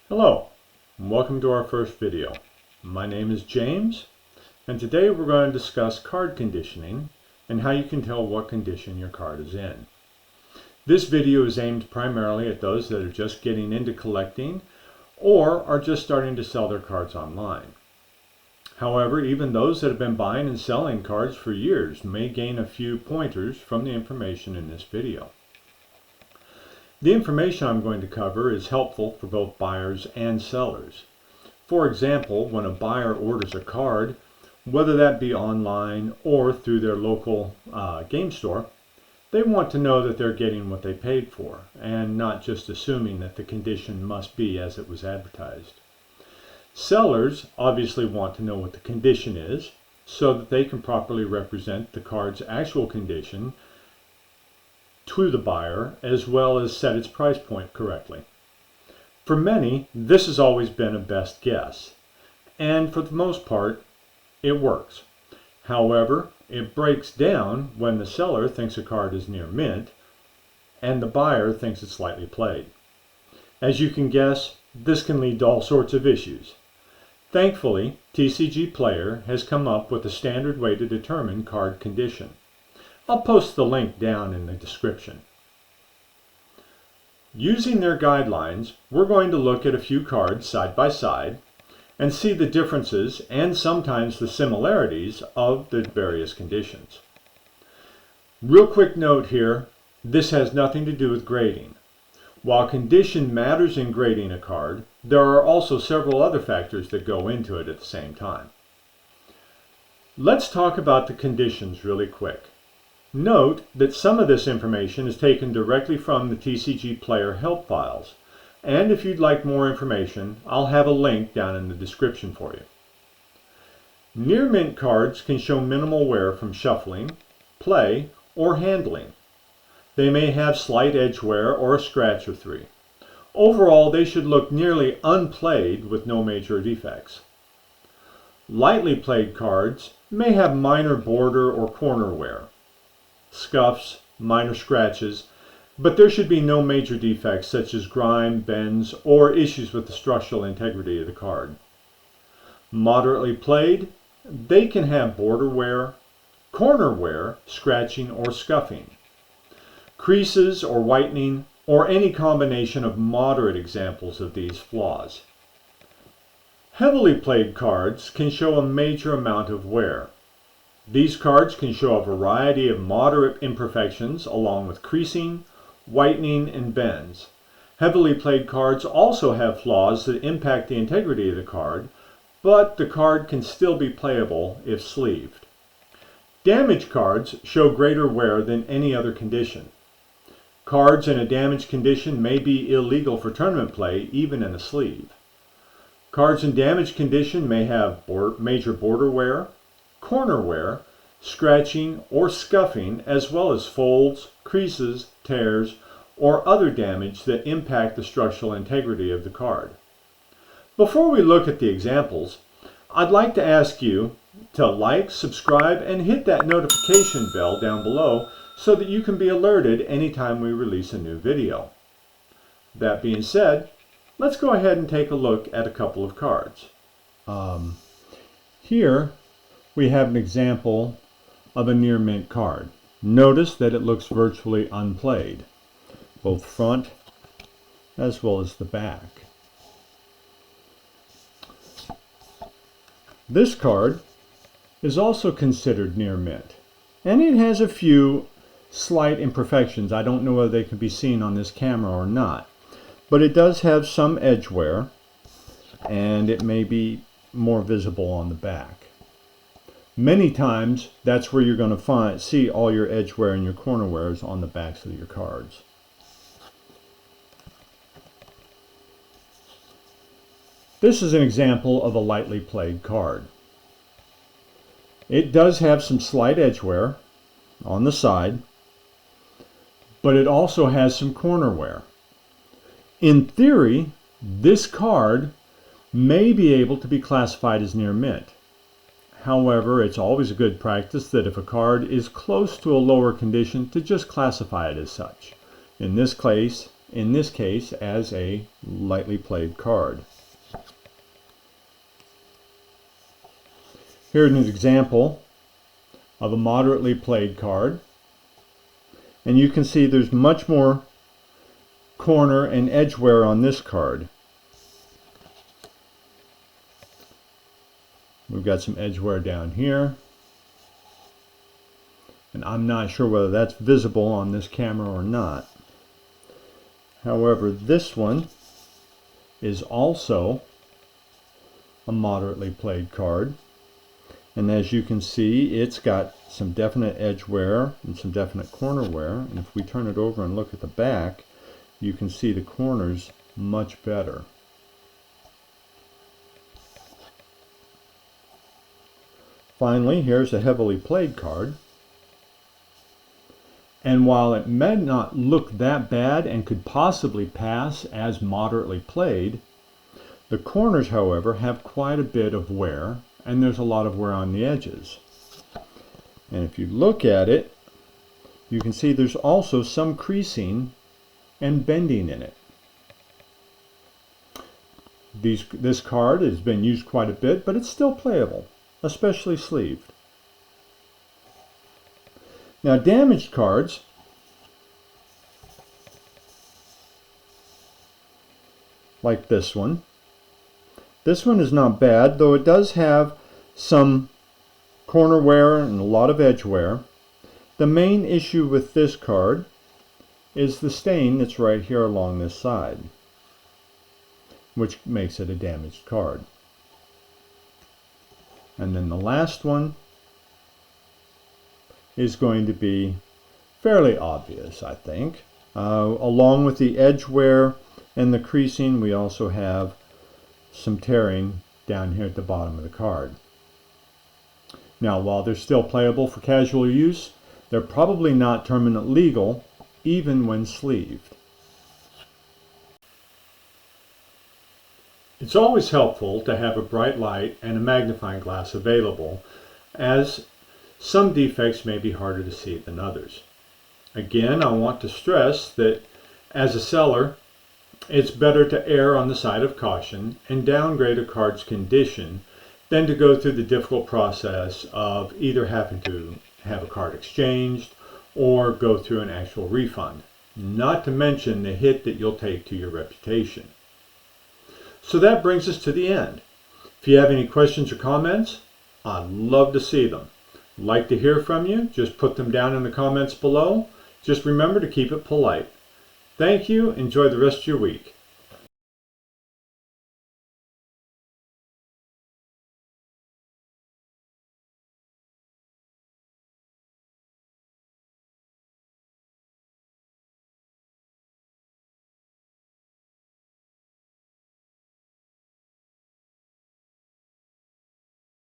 Hello, and welcome to our first video. My name is James, and today we're going to discuss card conditioning and how you can tell what condition your card is in. This video is aimed primarily at those that are just getting into collecting or are just starting to sell their cards online. However, even those that have been buying and selling cards for years may gain a few pointers from the information in this video. The information I'm going to cover is helpful for both buyers and sellers. For example, when a buyer orders a card, whether that be online or through their local game store, they want to know that they're getting what they paid for and not just assuming that the condition must be as it was advertised. Sellers obviously want to know what the condition is so that they can properly represent the card's actual condition to the buyer, as well as set its price point correctly. For many, this has always been a best guess, and for the most part, it works. However, it breaks down when the seller thinks a card is near mint, and the buyer thinks it's slightly played. As you can guess, this can lead to all sorts of issues. Thankfully, TCG Player has come up with a standard way to determine card condition. I'll post the link down in the description. Using their guidelines, we're going to look at a few cards side by side and see the differences and sometimes the similarities of the various conditions. Real quick note here, this has nothing to do with grading. While condition matters in grading a card, there are also several other factors that go into it at the same time. Let's talk about the conditions really quick. Note that some of this information is taken directly from the TCG Player help files, and if you'd like more information, I'll have a link down in the description for you. Near mint cards can show minimal wear from shuffling, play, or handling. They may have slight edge wear or a scratch or three. Overall, they should look nearly unplayed with no major defects. Lightly played cards may have minor border or corner wear, scuffs, minor scratches, but there should be no major defects such as grime, bends, or issues with the structural integrity of the card. Moderately played, they can have border wear, corner wear, scratching, or scuffing, creases or whitening, or any combination of moderate examples of these flaws. Heavily played cards can show a major amount of wear. These cards can show a variety of moderate imperfections along with creasing, whitening, and bends. Heavily played cards also have flaws that impact the integrity of the card, but the card can still be playable if sleeved. Damaged cards show greater wear than any other condition. Cards in a damaged condition may be illegal for tournament play even in a sleeve. Cards in damaged condition may have major border wear, corner wear, scratching, or scuffing, as well as folds, creases, tears, or other damage that impact the structural integrity of the card. Before we look at the examples, I'd like to ask you to like, subscribe, and hit that notification bell down below so that you can be alerted anytime we release a new video. That being said, let's go ahead and take a look at a couple of cards. Here we have an example of a near mint card. Notice that it looks virtually unplayed, both front as well as the back. This card is also considered near mint, and it has a few slight imperfections. I don't know whether they can be seen on this camera or not, but it does have some edge wear, and it may be more visible on the back. Many times, that's where you're going to see all your edge wear and your corner wears on the backs of your cards. This is an example of a lightly played card. It does have some slight edge wear on the side, but it also has some corner wear. In theory, this card may be able to be classified as near mint. However, it's always a good practice that if a card is close to a lower condition to just classify it as such. In this case, in this case as a lightly played card. Here's an example of a moderately played card, and you can see there's much more corner and edge wear on this card. We've got some edge wear down here, and I'm not sure whether that's visible on this camera or not. However, this one is also a moderately played card, and as you can see, it's got some definite edge wear and some definite corner wear, and if we turn it over and look at the back, you can see the corners much better. Finally, here's a heavily played card, and while it may not look that bad and could possibly pass as moderately played, the corners, however, have quite a bit of wear, and there's a lot of wear on the edges. And if you look at it, you can see there's also some creasing and bending in it. This card has been used quite a bit, but it's still playable, especially sleeved. Now, damaged cards like this one. This one is not bad, though it does have some corner wear and a lot of edge wear. The main issue with this card is the stain that's right here along this side, which makes it a damaged card. And then the last one is going to be fairly obvious, I think. Along with the edge wear and the creasing, we also have some tearing down here at the bottom of the card. Now, while they're still playable for casual use, they're probably not tournament legal, even when sleeved. It's always helpful to have a bright light and a magnifying glass available, as some defects may be harder to see than others. Again, I want to stress that as a seller, it's better to err on the side of caution and downgrade a card's condition than to go through the difficult process of either having to have a card exchanged or go through an actual refund, not to mention the hit that you'll take to your reputation. So that brings us to the end. If you have any questions or comments, I'd love to see them. Like to hear from you, just put them down in the comments below. Just remember to keep it polite. Thank you. Enjoy the rest of your week.